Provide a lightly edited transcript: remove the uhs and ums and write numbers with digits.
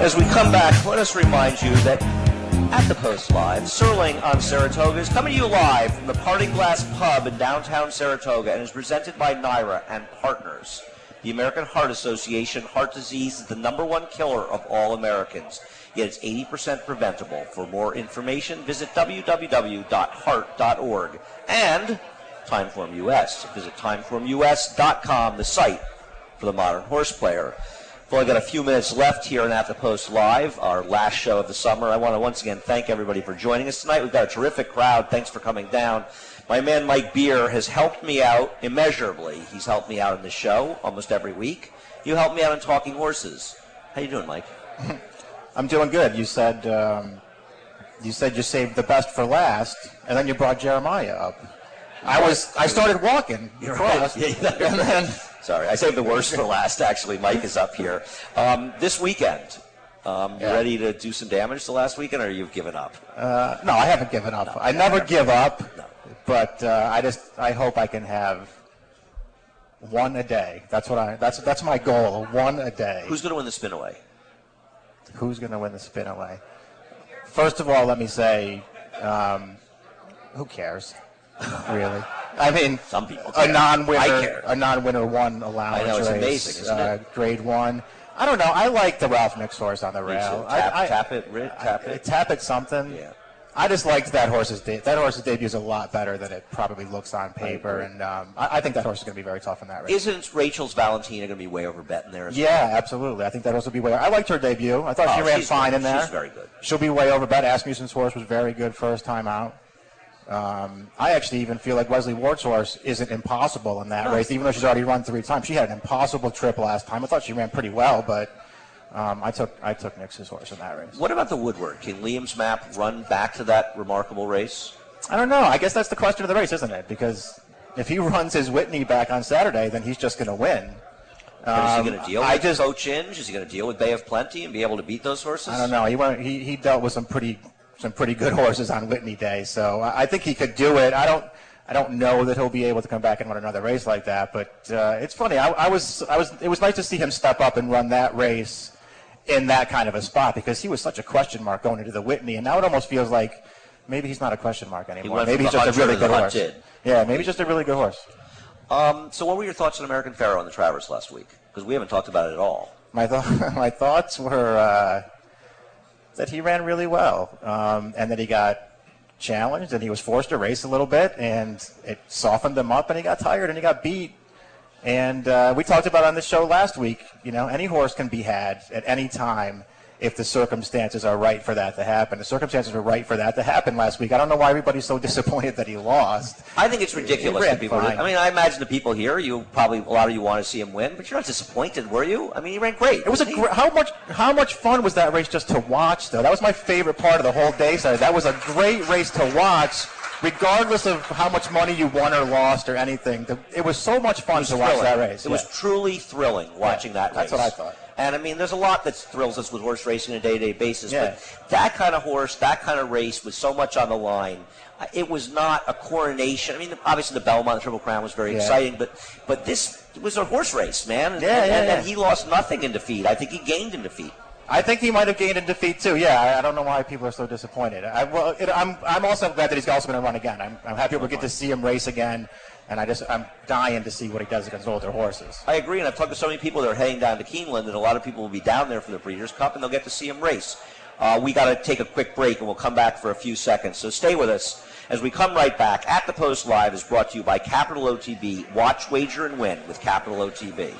As we come back, let us remind you that at the Post Live, Serling on Saratoga is coming to you live from the Parting Glass Pub in downtown Saratoga and is presented by Naira and Partners. The American Heart Association, heart disease is the #1 killer of all Americans, yet it's 80% preventable. For more information, visit www.heart.org and Timeform US. Visit timeformus.com, the site for the modern horse player. We've only got a few minutes left here on At the Post Live, our last show of the summer. I want to once again thank everybody for joining us tonight. We've got a terrific crowd. Thanks for coming down. My man Mike Beer has helped me out immeasurably. He's helped me out in the show almost every week. You helped me out in Talking Horses. How you doing, Mike? I'm doing good. You said you saved the best for last, and then you brought Jeremiah up. I started walking. You're right. And then, sorry, I saved the worst for last. Actually, Mike is up here this weekend. You ready to do some damage the last weekend, or you've given up? No, I haven't given up. No, I never give up. No. But I hope I can have one a day. That's my goal. One a day. Who's going to win the spin away? Who's going to win the spin away? First of all, let me say, who cares? Really? I mean, some people care. A non-winner one allowance. I know, it's race, amazing, isn't it? Grade 1. I don't know. I like the Ralph Mix horse on the rail. Tap it something. Yeah. I just liked that horse's debut is a lot better than it probably looks on paper, and I think that horse is going to be very tough in that race. Isn't Rachel's Valentina going to be way over bet in there as well? Yeah, absolutely. I think that horse will be way. I liked her debut. I thought she ran fine in there. She's very good. She'll be way over bet. Asmussen's horse was very good first time out. I actually even feel like Wesley Ward's horse isn't impossible in that race, even though she's already run 3 times. She had an impossible trip last time. I thought she ran pretty well, but I took Nix's horse in that race. What about the Woodward? Can Liam's Map run back to that remarkable race? I don't know. I guess that's the question of the race, isn't it? Because if he runs his Whitney back on Saturday, then he's just going to win. Is he going to deal with Coach Inge? Is he going to deal with Bay of Plenty and be able to beat those horses? I don't know. He dealt with some pretty good horses on Whitney Day, so I think he could do it. I don't know that he'll be able to come back and run another race like that, but it's funny. It was nice to see him step up and run that race in that kind of a spot, because he was such a question mark going into the Whitney, and now it almost feels like maybe he's not a question mark anymore. Maybe he's just a really good horse. Yeah, maybe just a really good horse. So what were your thoughts on American Pharoah on the Travers last week? Because we haven't talked about it at all. My thoughts were that he ran really well, and that he got challenged, and he was forced to race a little bit, and it softened him up, and he got tired, and he got beat. And we talked about on the show last week, any horse can be had at any time if the circumstances are right for that to happen. The circumstances were right for that to happen last week. I don't know why everybody's so disappointed that he lost. I think it's ridiculous that people. I mean, I imagine the people here, a lot of you want to see him win, but you're not disappointed, were you? I mean, he ran great. It was how much fun was that race just to watch, though? That was my favorite part of the whole day. So that was a great race to watch. Regardless of how much money you won or lost or anything, it was so much fun to watch that race. It was truly thrilling watching that race. That's what I thought. And, I mean, there's a lot that thrills us with horse racing on a day-to-day basis, but that kind of horse, that kind of race with so much on the line, it was not a coronation. I mean, obviously the Belmont, the Triple Crown was very exciting, but this was a horse race, man. And he lost nothing in defeat. I think he gained in defeat. I think he might have gained in defeat too. Yeah, I don't know why people are so disappointed. I'm also glad that he's also going to run again. I'm happy we'll get to see him race again, and I'm dying to see what he does against older horses. I agree, and I've talked to so many people that are heading down to Keeneland, and a lot of people will be down there for the Breeders' Cup, and they'll get to see him race. We got to take a quick break, and we'll come back for a few seconds. So stay with us as we come right back. At the Post Live is brought to you by Capital OTB. Watch, wager, and win with Capital OTB.